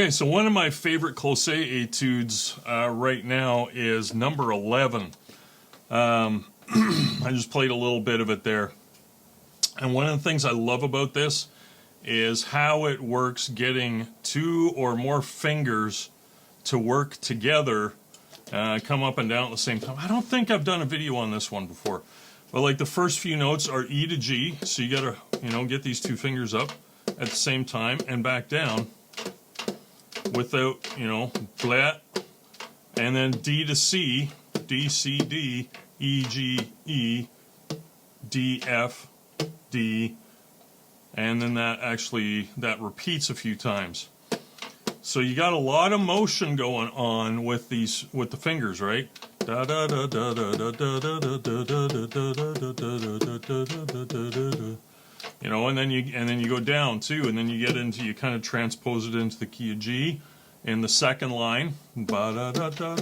Okay, so one of my favorite Klose etudes right now is number 11. I just played a little bit of it there. And one of the things I love about this is how it works getting two or more fingers to work together, come up and down at the same time. I don't think I've done a video on this one before. But like the first few notes are E to G, so you gotta, get these two fingers up at the same time and back down without, flat. And then D to C, D, C, D, E, G, E, D, F, D, and then that repeats a few times. So you got a lot of motion going on with the fingers, right? Da da da da da da da da da da da da da da. And then you go down too, and then you kind of transpose it into the key of G in the second line. Ba da da da.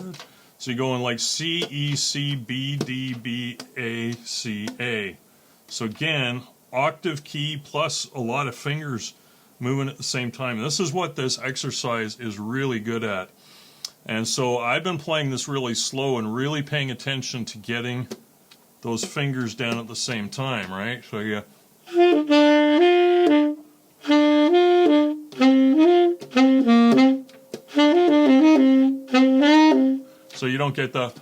So you're going like C, E, C, B, D, B, A, C, A. So again, octave key plus a lot of fingers moving at the same time. This is what this exercise is really good at. And so I've been playing this really slow and really paying attention to getting those fingers down at the same time, right? So so you don't get the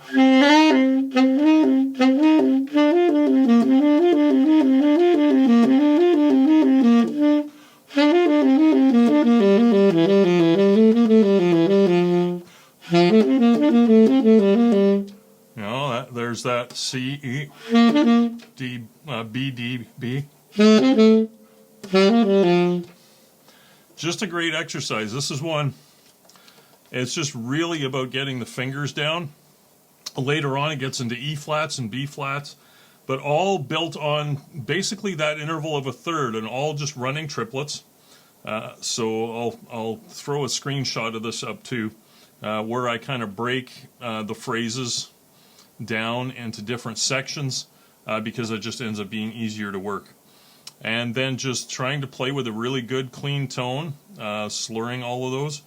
there's that C, E, D, B, D, B. Just a great exercise. This is one, it's just really about getting the fingers down. Later on it gets into E flats and B flats, but all built on basically that interval of a third and all just running triplets. So I'll throw a screenshot of this up too, where I kind of break the phrases down into different sections because it just ends up being easier to work. And then just trying to play with a really good clean tone, slurring all of those,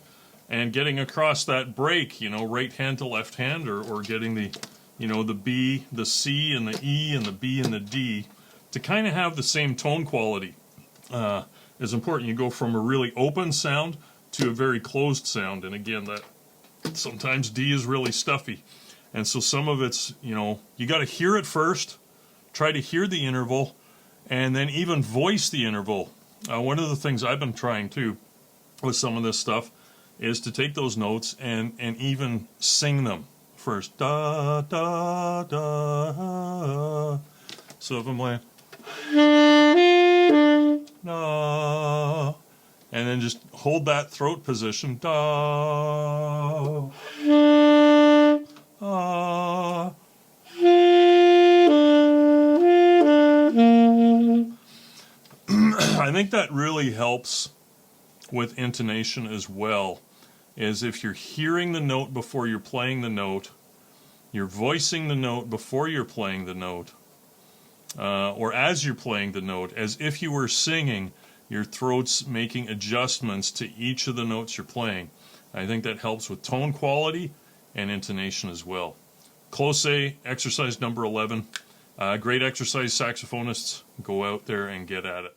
and getting across that break, right hand to left hand, or getting the, the B, the C, and the E, and the B, and the D, to kind of have the same tone quality. Is important. You go from a really open sound to a very closed sound, and again, that sometimes D is really stuffy. And so some of it's, you got to hear it first, try to hear the interval, and then even voice the interval. One of the things I've been trying too with some of this stuff is to take those notes and even sing them first. Da, da, da. So if I'm playing, da, and then just hold that throat position, da, I think that really helps with intonation as well, is if you're hearing the note before you're playing the note, you're voicing the note before you're playing the note, or as you're playing the note, as if you were singing, your throat's making adjustments to each of the notes you're playing. I think that helps with tone quality and intonation as well. Klose, exercise number 11. Great exercise, saxophonists. Go out there and get at it.